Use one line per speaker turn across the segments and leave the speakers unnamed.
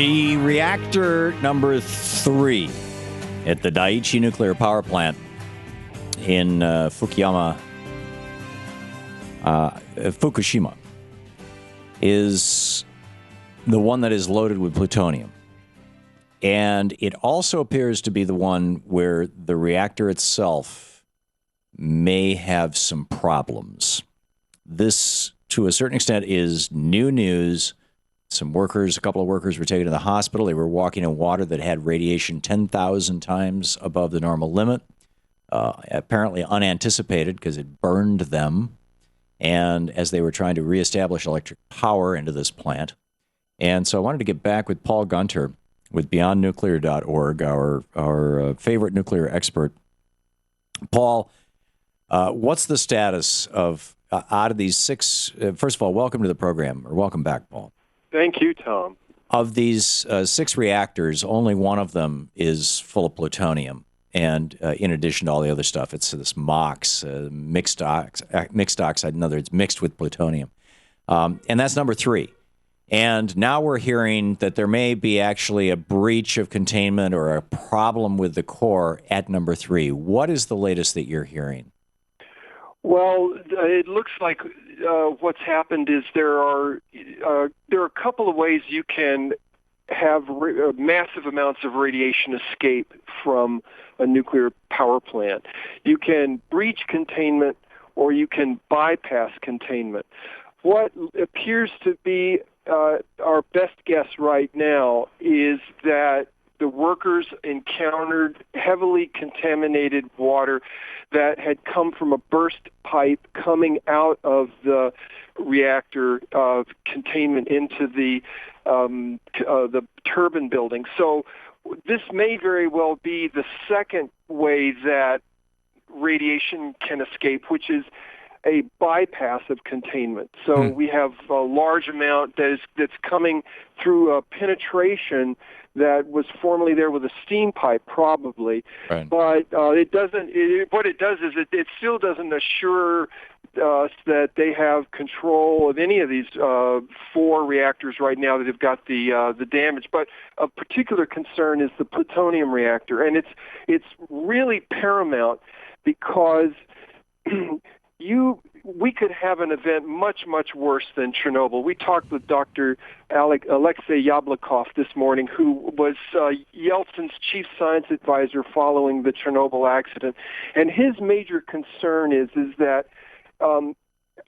The reactor number 3 at the Daiichi nuclear power plant in Fukushima is the one that is loaded with plutonium. And it also appears to be the one where the reactor itself may have some problems. This, to a certain extent, is new news. Some workers, a couple of workers were taken to the hospital. They were walking in water that had radiation 10,000 times above the normal limit, apparently unanticipated because it burned them. And as they were trying to reestablish electric power into this plant. And so I wanted to get back with Paul Gunter with BeyondNuclear.org, our favorite nuclear expert. Paul, what's the status of, out of these 6, first of all, welcome to the program, or welcome back, Paul.
Thank you, Tom.
Of these 6 reactors, only one of them is full of plutonium. And in addition to all the other stuff, it's this MOX, mixed oxide, in other words, mixed with plutonium. And that's number 3. And now we're hearing that there may be actually a breach of containment or a problem with the core at number 3. What is the latest that you're hearing?
Well, it looks like what's happened is there are a couple of ways you can have massive amounts of radiation escape from a nuclear power plant. You can breach containment or you can bypass containment. What appears to be our best guess right now is that the workers encountered heavily contaminated water that had come from a burst pipe coming out of the reactor of containment into the turbine building. So this may very well be the second way that radiation can escape, which is a bypass of containment. So we have a large amount that's coming through a penetration that was formerly there with a steam pipe, probably.
Right.
But it doesn't. What it does is it still doesn't assure us that they have control of any of these 4 reactors right now that have got the damage. But a particular concern is the plutonium reactor, and it's really paramount because we could have an event much, much worse than Chernobyl. We talked with Dr. Alexei Yablokov this morning, who was Yeltsin's chief science advisor following the Chernobyl accident. And his major concern is that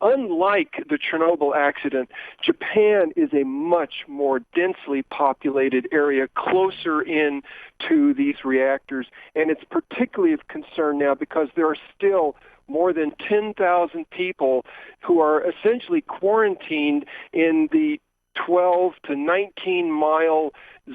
unlike the Chernobyl accident, Japan is a much more densely populated area closer in to these reactors. And it's particularly of concern now because there are still more than 10,000 people who are essentially quarantined in the 12 to 19-mile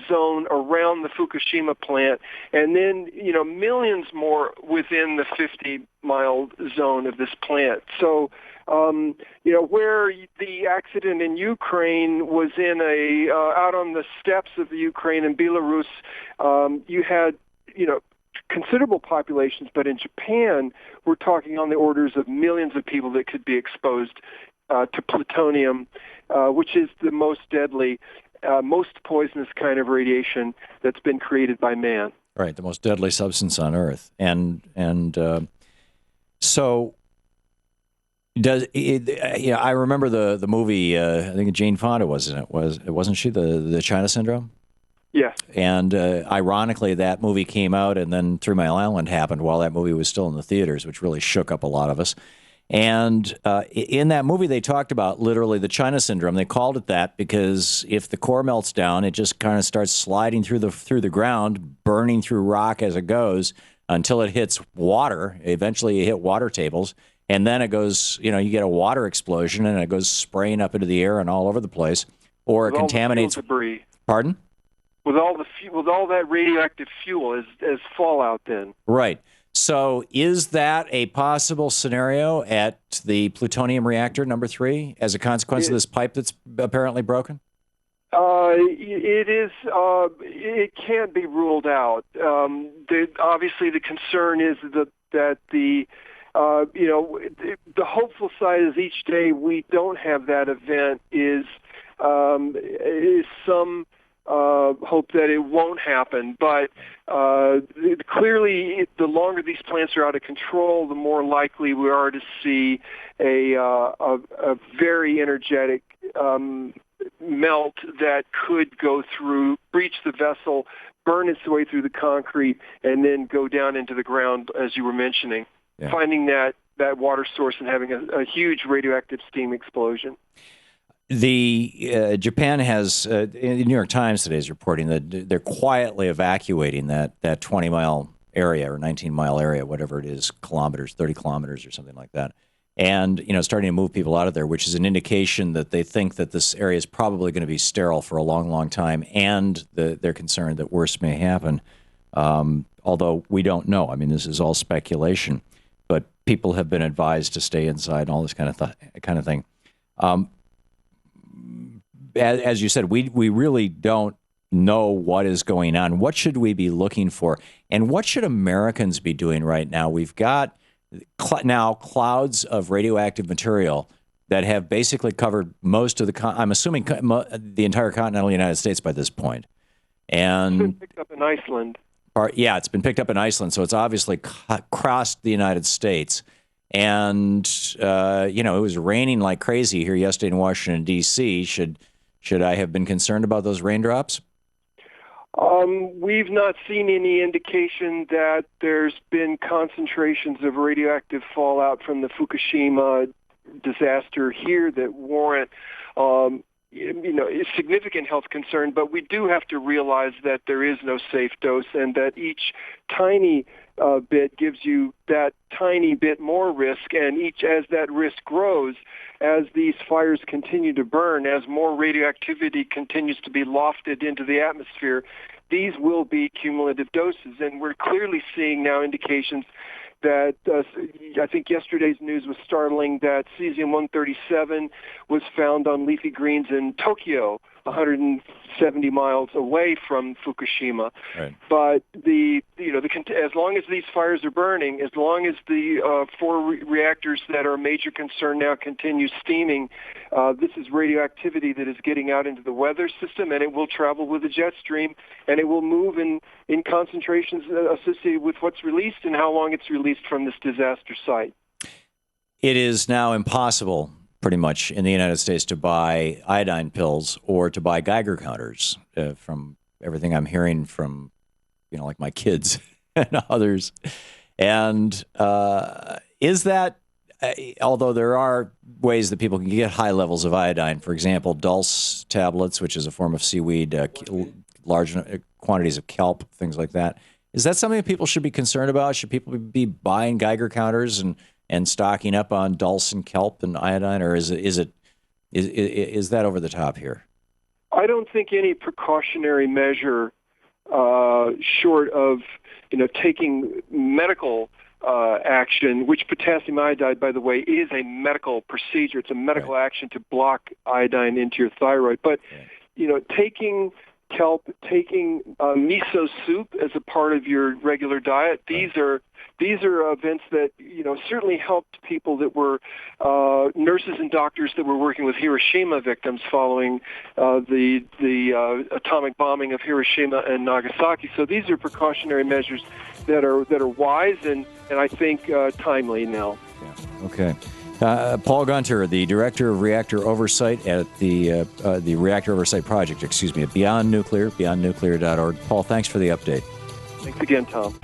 zone around the Fukushima plant, and then, millions more within the 50-mile zone of this plant. So, where the accident in Ukraine was in out on the steppes of the Ukraine and Belarus, you had, considerable populations, but in Japan, we're talking on the orders of millions of people that could be exposed to plutonium, which is the most deadly, most poisonous kind of radiation that's been created by man.
Right, the most deadly substance on Earth, and so does it? I remember the movie. I think Jane Fonda wasn't she the China Syndrome?
Yes.
And ironically, that movie came out, and then 3 Mile Island happened while that movie was still in the theaters, which really shook up a lot of us. And in that movie, they talked about literally the China Syndrome. They called it that because if the core melts down, it just kind of starts sliding through the ground, burning through rock as it goes until it hits water. Eventually, you hit water tables, and then it goes. You get a water explosion, and it goes spraying up into the air and all over the place, or it contaminates
debris.
Pardon?
With all that radioactive fuel as fallout, then.
Right. So is that a possible scenario at the plutonium reactor number 3 as a consequence of this pipe that's apparently broken?
It is. It can't be ruled out. Obviously, the concern is that the hopeful side is each day we don't have that event is some hope that it won't happen. But clearly, the longer these plants are out of control, the more likely we are to see a very energetic melt that could go through, breach the vessel, burn its way through the concrete, and then go down into the ground, as you were mentioning, finding that water source and having a huge radioactive steam explosion.
The Japan has, the New York Times today is reporting that they're quietly evacuating that 20-mile area or 19-mile area, whatever it is, kilometers, 30 kilometers or something like that. And, starting to move people out of there, which is an indication that they think that this area is probably going to be sterile for a long, long time, and they're concerned that worse may happen, although we don't know. I mean, this is all speculation, but people have been advised to stay inside and all this kind of thing. As you said, we really don't know what is going on. What should we be looking for? And what should Americans be doing right now? We've got now clouds of radioactive material that have basically covered most of I'm assuming the entire continental United States by this point. And
it's been picked up in Iceland.
It's been picked up in Iceland, so it's obviously crossed the United States. And, it was raining like crazy here yesterday in Washington, D.C. Should I have been concerned about those raindrops?
We've not seen any indication that there's been concentrations of radioactive fallout from the Fukushima disaster here that warrant, a significant health concern. But we do have to realize that there is no safe dose, and that each tiny bit gives you that tiny bit more risk, and as that risk grows, as these fires continue to burn, as more radioactivity continues to be lofted into the atmosphere, these will be cumulative doses. And we're clearly seeing now indications that I think yesterday's news was startling, that cesium-137 was found on leafy greens in Tokyo, 170 miles away from Fukushima. Right. But as long as these fires are burning, as long as the four reactors that are a major concern now continue steaming, this is radioactivity that is getting out into the weather system, and it will travel with a jet stream, and it will move in concentrations associated with what's released and how long it's released from this disaster site.
It is now impossible, pretty much, in the United States to buy iodine pills or to buy Geiger counters, from everything I'm hearing from, like my kids and others. And is that, although there are ways that people can get high levels of iodine, for example, dulse tablets, which is a form of seaweed, large quantities of kelp, things like that. Is that something that people should be concerned about? Should people be buying Geiger counters and stocking up on dulse and kelp and iodine, or is that over the top here?
I don't think any precautionary measure, short of taking medical action, which potassium iodide, by the way, is a medical procedure. It's a medical action to block iodine into your thyroid. But taking kelp, taking miso soup as a part of your regular diet, these are events that certainly helped people that were nurses and doctors that were working with Hiroshima victims following the atomic bombing of Hiroshima and Nagasaki. So these are precautionary measures that are wise and I think timely now.
Yeah. Okay. Paul Gunter, the Director of Reactor Oversight at the Reactor Oversight Project, at beyondnuclear.org. Paul, thanks for the update.
Thanks again, Tom.